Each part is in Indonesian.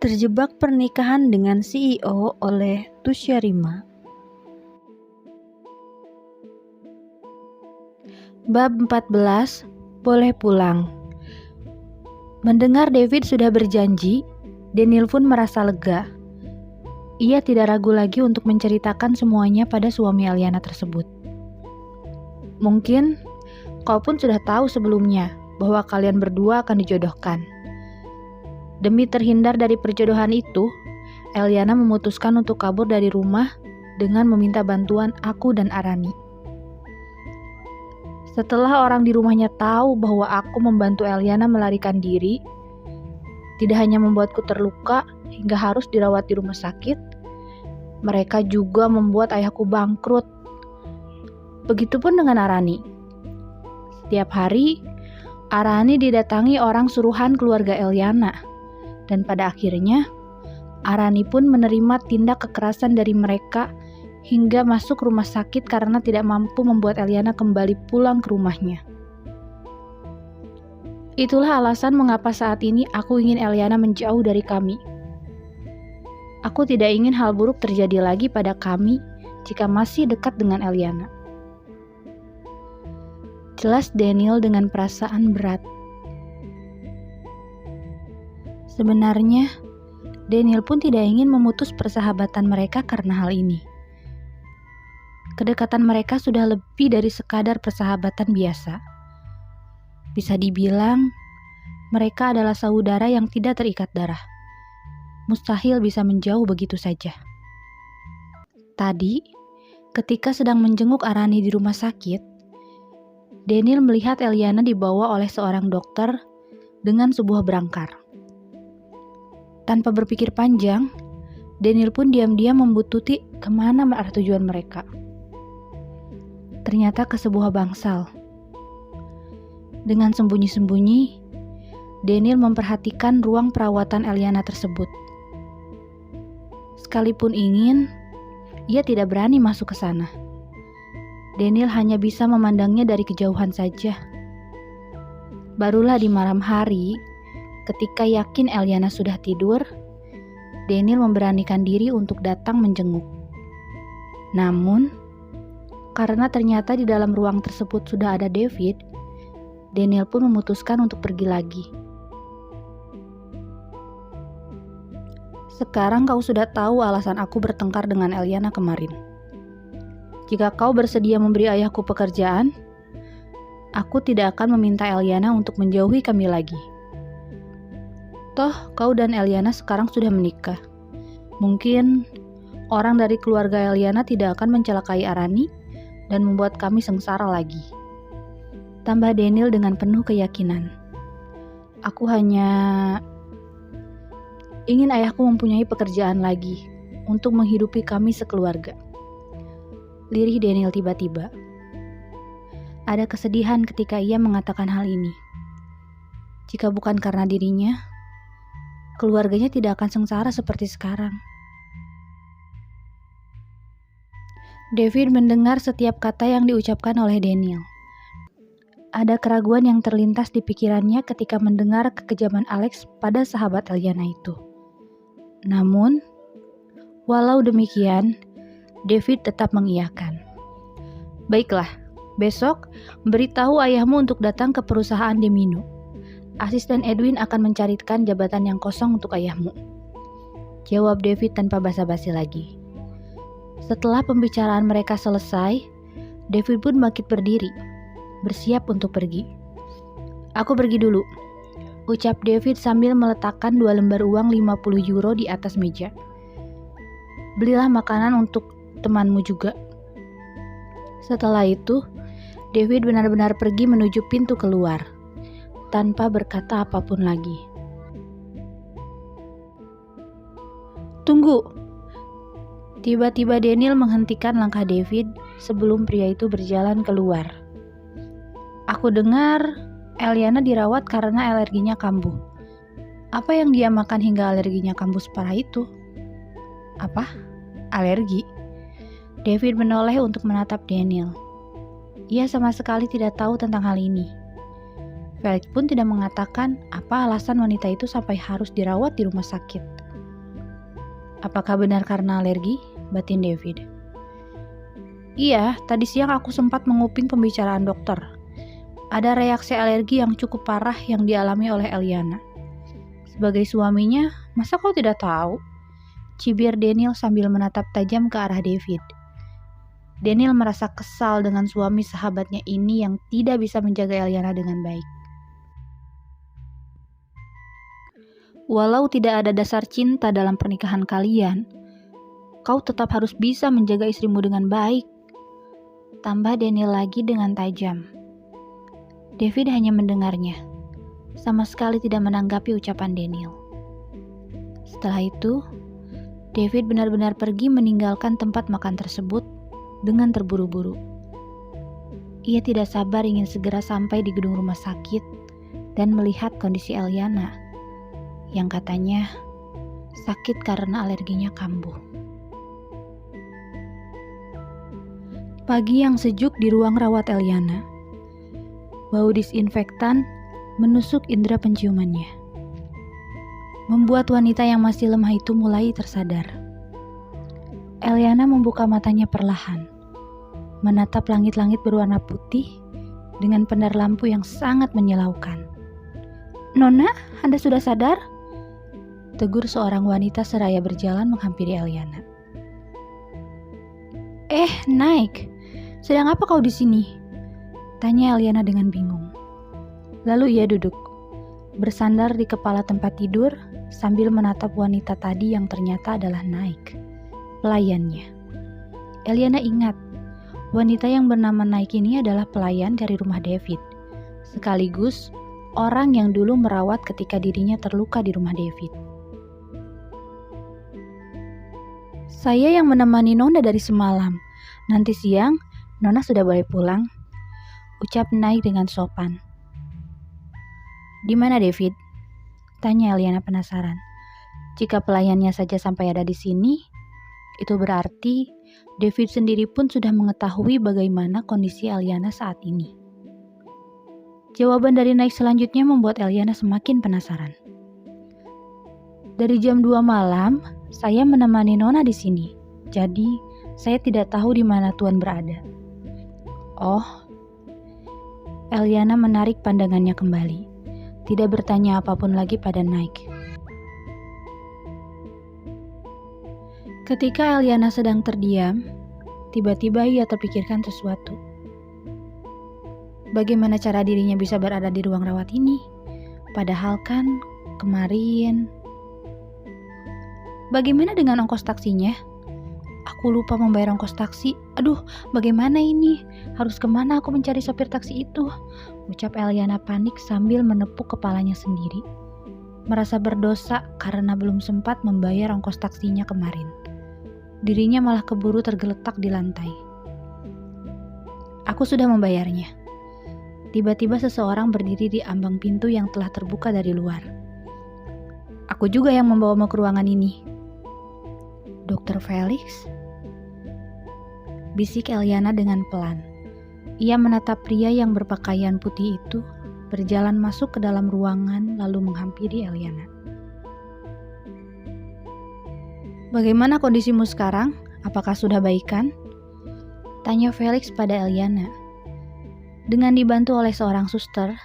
Terjebak pernikahan dengan CEO oleh Tusya Rima. Bab 14, boleh pulang. Mendengar David sudah berjanji, Daniel pun merasa lega. Ia tidak ragu lagi untuk menceritakan semuanya pada suami Eliana tersebut. Mungkin kau pun sudah tahu sebelumnya bahwa kalian berdua akan dijodohkan. Demi terhindar dari perjodohan itu, Eliana memutuskan untuk kabur dari rumah dengan meminta bantuan aku dan Arani. Setelah orang di rumahnya tahu bahwa aku membantu Eliana melarikan diri, tidak hanya membuatku terluka hingga harus dirawat di rumah sakit, mereka juga membuat ayahku bangkrut. Begitupun dengan Arani. Setiap hari, Arani didatangi orang suruhan keluarga Eliana. Dan pada akhirnya, Arani pun menerima tindak kekerasan dari mereka hingga masuk rumah sakit karena tidak mampu membuat Eliana kembali pulang ke rumahnya. Itulah alasan mengapa saat ini aku ingin Eliana menjauh dari kami. Aku tidak ingin hal buruk terjadi lagi pada kami jika masih dekat dengan Eliana. Jelas Daniel dengan perasaan berat. Sebenarnya, Daniel pun tidak ingin memutus persahabatan mereka karena hal ini. Kedekatan mereka sudah lebih dari sekadar persahabatan biasa. Bisa dibilang, mereka adalah saudara yang tidak terikat darah. Mustahil bisa menjauh begitu saja. Tadi, ketika sedang menjenguk Arani di rumah sakit, Daniel melihat Eliana dibawa oleh seorang dokter dengan sebuah berangkar. Tanpa berpikir panjang, Daniel pun diam-diam membuntuti kemana arah tujuan mereka. Ternyata ke sebuah bangsal. Dengan sembunyi-sembunyi, Daniel memperhatikan ruang perawatan Eliana tersebut. Sekalipun ingin, ia tidak berani masuk ke sana. Daniel hanya bisa memandangnya dari kejauhan saja. Barulah di malam hari, ketika yakin Eliana sudah tidur, Daniel memberanikan diri untuk datang menjenguk. Namun, karena ternyata di dalam ruang tersebut sudah ada David, Daniel pun memutuskan untuk pergi lagi. Sekarang kau sudah tahu alasan aku bertengkar dengan Eliana kemarin. Jika kau bersedia memberi ayahku pekerjaan, aku tidak akan meminta Eliana untuk menjauhi kami lagi. Toh, kau dan Eliana sekarang sudah menikah. Mungkin orang dari keluarga Eliana tidak akan mencelakai Arani dan membuat kami sengsara lagi. Tambah Daniel dengan penuh keyakinan. Aku hanya ingin ayahku mempunyai pekerjaan lagi untuk menghidupi kami sekeluarga. Lirih Daniel tiba-tiba. Ada kesedihan ketika ia mengatakan hal ini. Jika bukan karena dirinya, keluarganya tidak akan sengsara seperti sekarang. David mendengar setiap kata yang diucapkan oleh Daniel. Ada keraguan yang terlintas di pikirannya ketika mendengar kekejaman Alex pada sahabat Eliana itu. Namun, walau demikian, David tetap mengiyakan. Baiklah, besok beritahu ayahmu untuk datang ke perusahaan Demino. Asisten Edwin akan mencarikan jabatan yang kosong untuk ayahmu. Jawab David tanpa basa-basi lagi. Setelah pembicaraan mereka selesai, David pun bangkit berdiri, bersiap untuk pergi. Aku pergi dulu, ucap David sambil meletakkan 2 lembar uang 50 euro di atas meja. Belilah makanan untuk temanmu juga. Setelah itu, David benar-benar pergi menuju pintu keluar, tanpa berkata apapun lagi. Tunggu! Tiba-tiba Daniel menghentikan langkah David sebelum pria itu berjalan keluar. Aku dengar Eliana dirawat karena alerginya kambuh. Apa yang dia makan hingga alerginya kambuh separah itu? Apa? Alergi? David menoleh untuk menatap Daniel. Ia sama sekali tidak tahu tentang hal ini. Felix pun tidak mengatakan apa alasan wanita itu sampai harus dirawat di rumah sakit. Apakah benar karena alergi? Batin David. Iya, tadi siang aku sempat menguping pembicaraan dokter. Ada reaksi alergi yang cukup parah yang dialami oleh Eliana. Sebagai suaminya, masa kau tidak tahu? Cibir Daniel sambil menatap tajam ke arah David. Daniel merasa kesal dengan suami sahabatnya ini yang tidak bisa menjaga Eliana dengan baik. Walau tidak ada dasar cinta dalam pernikahan kalian, kau tetap harus bisa menjaga istrimu dengan baik. Tambah Daniel lagi dengan tajam. David hanya mendengarnya, sama sekali tidak menanggapi ucapan Daniel. Setelah itu, David benar-benar pergi meninggalkan tempat makan tersebut dengan terburu-buru. Ia tidak sabar ingin segera sampai di gedung rumah sakit dan melihat kondisi Eliana yang katanya sakit karena alerginya kambuh. Pagi yang sejuk di ruang rawat Eliana. Bau disinfektan menusuk indera penciumannya, membuat wanita yang masih lemah itu mulai tersadar. Eliana membuka matanya perlahan, menatap langit-langit berwarna putih dengan pendar lampu yang sangat menyilaukan. "Nona, Anda sudah sadar?" tegur seorang wanita seraya berjalan menghampiri Eliana. Naik, sedang apa kau di sini?" tanya Eliana dengan bingung. Lalu ia duduk, bersandar di kepala tempat tidur sambil menatap wanita tadi yang ternyata adalah Naik, pelayannya. Eliana ingat, wanita yang bernama Naik ini adalah pelayan dari rumah David, sekaligus orang yang dulu merawat ketika dirinya terluka di rumah David. "Saya yang menemani Nona dari semalam. Nanti siang, Nona sudah boleh pulang," ucap Naik dengan sopan. "Di mana David?" tanya Eliana penasaran. Jika pelayannya saja sampai ada di sini, itu berarti David sendiri pun sudah mengetahui bagaimana kondisi Eliana saat ini. Jawaban dari Naik selanjutnya membuat Eliana semakin penasaran. "Dari jam 2 malam, saya menemani Nona di sini. Jadi, saya tidak tahu di mana Tuan berada." "Oh." Eliana menarik pandangannya kembali, tidak bertanya apapun lagi pada Naik. Ketika Eliana sedang terdiam, tiba-tiba ia terpikirkan sesuatu. Bagaimana cara dirinya bisa berada di ruang rawat ini? Padahal kan kemarin... Bagaimana dengan ongkos taksinya? Aku lupa membayar ongkos taksi. Aduh, bagaimana ini? Harus kemana aku mencari sopir taksi itu? Ucap Eliana panik sambil menepuk kepalanya sendiri. Merasa berdosa karena belum sempat membayar ongkos taksinya kemarin. Dirinya malah keburu tergeletak di lantai. "Aku sudah membayarnya." Tiba-tiba seseorang berdiri di ambang pintu yang telah terbuka dari luar. "Aku juga yang membawamu ke ruangan ini." "Dr. Felix?" bisik Eliana dengan pelan. Ia menatap pria yang berpakaian putih itu berjalan masuk ke dalam ruangan lalu menghampiri Eliana. "Bagaimana kondisimu sekarang? Apakah sudah baikan?" tanya Felix pada Eliana. Dengan dibantu oleh seorang suster,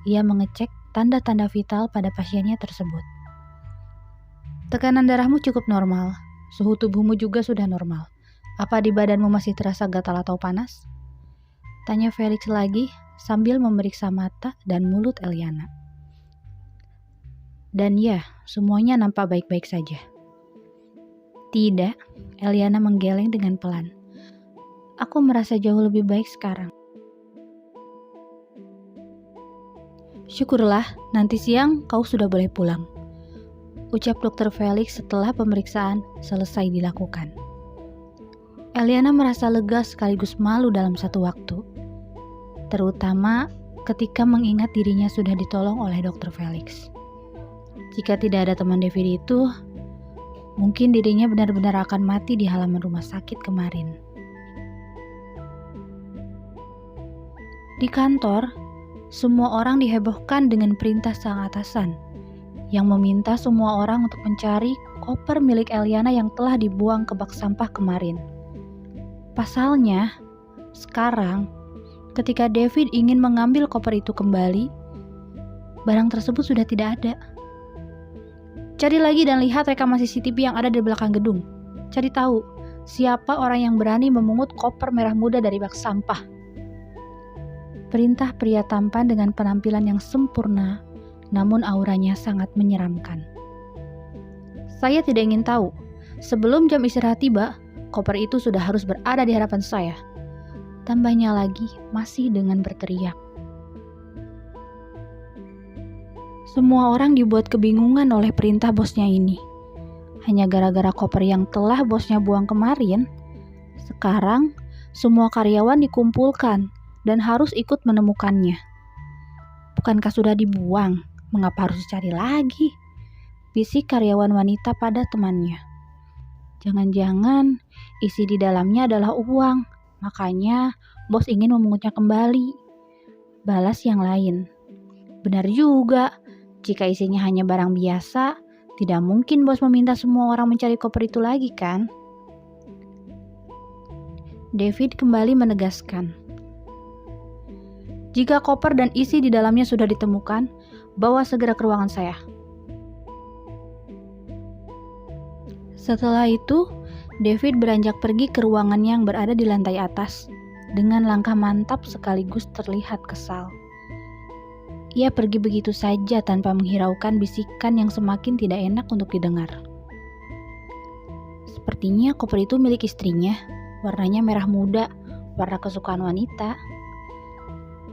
ia mengecek tanda-tanda vital pada pasiennya tersebut. "Tekanan darahmu cukup normal, suhu tubuhmu juga sudah normal. Apa di badanmu masih terasa gatal atau panas?" tanya Felix lagi sambil memeriksa mata dan mulut Eliana. Dan ya, semuanya nampak baik-baik saja. "Tidak," Eliana menggeleng dengan pelan. "Aku merasa jauh lebih baik sekarang." "Syukurlah, nanti siang kau sudah boleh pulang," ucap Dr. Felix setelah pemeriksaan selesai dilakukan. Eliana merasa lega sekaligus malu dalam satu waktu, terutama ketika mengingat dirinya sudah ditolong oleh Dr. Felix. Jika tidak ada teman David itu, mungkin dirinya benar-benar akan mati di halaman rumah sakit kemarin. Di kantor, semua orang dihebohkan dengan perintah sang atasan yang meminta semua orang untuk mencari koper milik Eliana yang telah dibuang ke bak sampah kemarin. Pasalnya, sekarang ketika David ingin mengambil koper itu kembali, barang tersebut sudah tidak ada. Cari lagi dan lihat rekaman CCTV yang ada di belakang gedung. Cari tahu siapa orang yang berani memungut koper merah muda dari bak sampah. Perintah pria tampan dengan penampilan yang sempurna, namun auranya sangat menyeramkan. Saya tidak ingin tahu. Sebelum jam istirahat tiba, koper itu sudah harus berada di hadapan saya. Tambahnya lagi, masih dengan berteriak. Semua orang dibuat kebingungan oleh perintah bosnya ini. Hanya gara-gara koper yang telah bosnya buang kemarin, sekarang semua karyawan dikumpulkan dan harus ikut menemukannya. Bukankah sudah dibuang? Mengapa harus dicari lagi? Bisik karyawan wanita pada temannya. Jangan-jangan isi di dalamnya adalah uang, makanya bos ingin memungutnya kembali. Balas yang lain. Benar juga. Jika isinya hanya barang biasa, tidak mungkin bos meminta semua orang mencari koper itu lagi, kan? David kembali menegaskan. Jika koper dan isi di dalamnya sudah ditemukan, bawa segera ke ruangan saya. Setelah itu, David beranjak pergi ke ruangan yang berada di lantai atas, dengan langkah mantap sekaligus terlihat kesal. Ia pergi begitu saja tanpa menghiraukan bisikan yang semakin tidak enak untuk didengar. Sepertinya koper itu milik istrinya, warnanya merah muda, warna kesukaan wanita.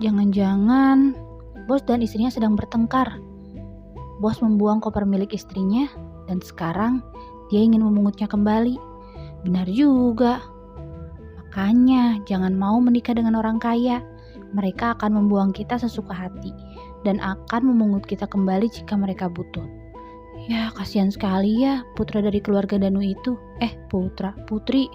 Jangan-jangan bos dan istrinya sedang bertengkar. Bos membuang koper milik istrinya dan sekarang dia ingin memungutnya kembali. Benar juga. Makanya jangan mau menikah dengan orang kaya. Mereka akan membuang kita sesuka hati dan akan memungut kita kembali jika mereka butuh. Ya, kasihan sekali ya putra dari keluarga Danu itu. Putri.